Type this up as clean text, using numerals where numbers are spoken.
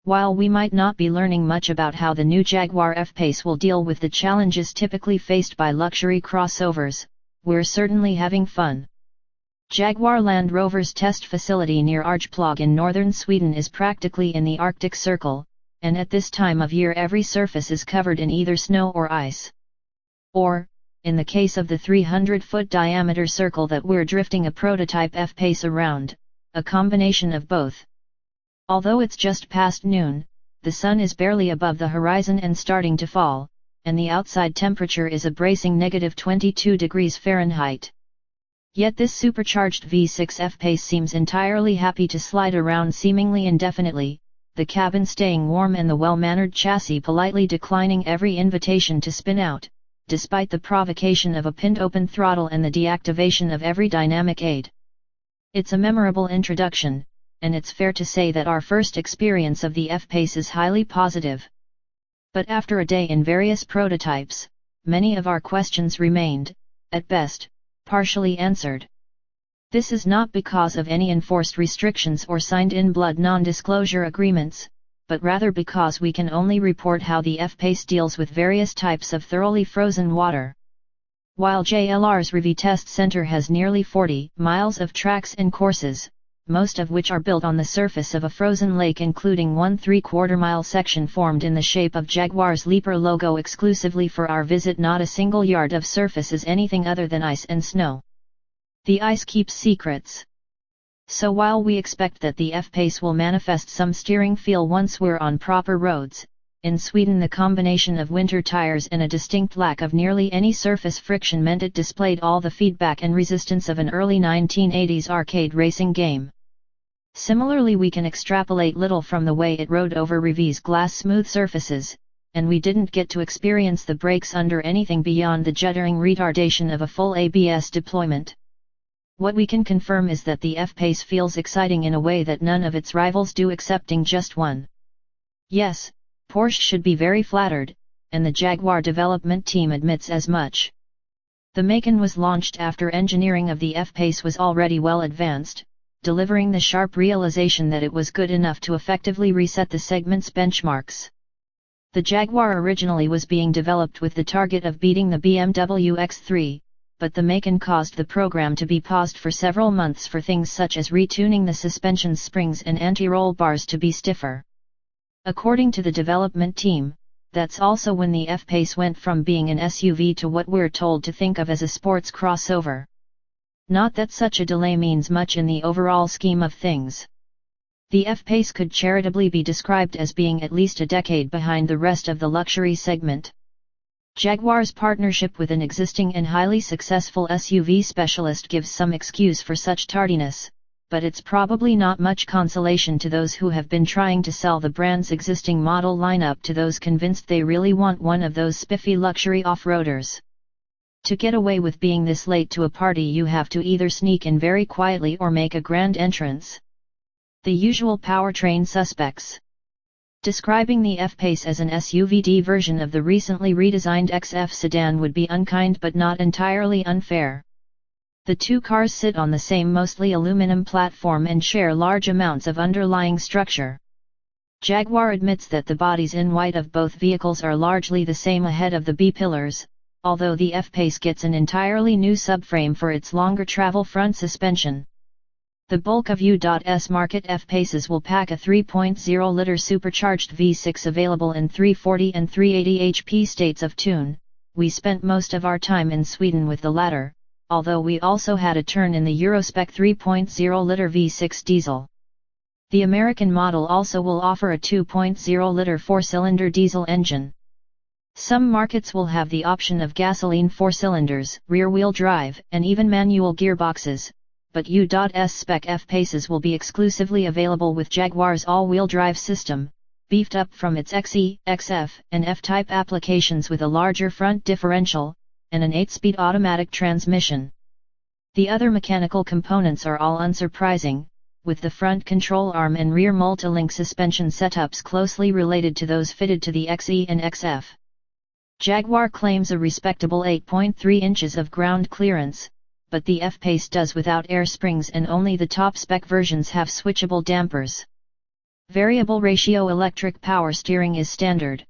While we might not be learning much about how the new Jaguar F-Pace will deal with the challenges typically faced by luxury crossovers, we're certainly having fun. Jaguar Land Rover's test facility near Arjeplog in northern Sweden is practically in the Arctic Circle, and at this time of year every surface is covered in either snow or ice. Or, in the case of the 300-foot diameter circle that we're drifting a prototype F-Pace around, a combination of both. Although it's just past noon, the sun is barely above the horizon and starting to fall, and the outside temperature is a bracing -22 degrees Fahrenheit. Yet this supercharged V6 F-Pace seems entirely happy to slide around seemingly indefinitely, the cabin staying warm and the well-mannered chassis politely declining every invitation to spin out, despite the provocation of a pinned open throttle and the deactivation of every dynamic aid. It's a memorable introduction, and it's fair to say that our first experience of the F-Pace is highly positive. But after a day in various prototypes, many of our questions remained, at best, partially answered. This is not because of any enforced restrictions or signed-in-blood non-disclosure agreements, but rather because we can only report how the F-Pace deals with various types of thoroughly frozen water. While JLR's Revie Test Center has nearly 40 miles of tracks and courses, most of which are built on the surface of a frozen lake, including one 3/4-mile section formed in the shape of Jaguar's Leaper logo exclusively for our visit. Not a single yard of surface is anything other than ice and snow. The ice keeps secrets. So while we expect that the F-Pace will manifest some steering feel once we're on proper roads, in Sweden the combination of winter tires and a distinct lack of nearly any surface friction meant it displayed all the feedback and resistance of an early 1980s arcade racing game. Similarly, we can extrapolate little from the way it rode over Revie's glass-smooth surfaces, and we didn't get to experience the brakes under anything beyond the juddering retardation of a full ABS deployment. What we can confirm is that the F-Pace feels exciting in a way that none of its rivals do, excepting just one. Yes, Porsche should be very flattered, and the Jaguar development team admits as much. The Macan was launched after engineering of the F-Pace was already well advanced, delivering the sharp realization that it was good enough to effectively reset the segment's benchmarks. The Jaguar originally was being developed with the target of beating the BMW X3, but the Macan caused the program to be paused for several months for things such as retuning the suspension springs and anti-roll bars to be stiffer. According to the development team, that's also when the F-Pace went from being an SUV to what we're told to think of as a sports crossover. Not that such a delay means much in the overall scheme of things. The F-Pace could charitably be described as being at least a decade behind the rest of the luxury segment. Jaguar's partnership with an existing and highly successful SUV specialist gives some excuse for such tardiness, but it's probably not much consolation to those who have been trying to sell the brand's existing model lineup to those convinced they really want one of those spiffy luxury off-roaders. To get away with being this late to a party, you have to either sneak in very quietly or make a grand entrance. The usual powertrain suspects. Describing the F-Pace as an SUVD version of the recently redesigned XF sedan would be unkind but not entirely unfair. The two cars sit on the same mostly aluminum platform and share large amounts of underlying structure. Jaguar admits that the bodies in white of both vehicles are largely the same ahead of the B-pillars, although the F-Pace gets an entirely new subframe for its longer travel front suspension. The bulk of U.S. market F-Paces will pack a 3.0-liter supercharged V6 available in 340 and 380 HP states of tune. We spent most of our time in Sweden with the latter, although we also had a turn in the Eurospec 3.0-liter V6 diesel. The American model also will offer a 2.0-liter four-cylinder diesel engine. Some markets will have the option of gasoline four-cylinders, rear-wheel drive, and even manual gearboxes, but U.S. spec F-Paces will be exclusively available with Jaguar's all-wheel drive system, beefed up from its XE, XF, and F-Type applications with a larger front differential, and an 8-speed automatic transmission. The other mechanical components are all unsurprising, with the front control arm and rear multi-link suspension setups closely related to those fitted to the XE and XF. Jaguar claims a respectable 8.3 inches of ground clearance, but the F-Pace does without air springs and only the top-spec versions have switchable dampers. Variable ratio electric power steering is standard.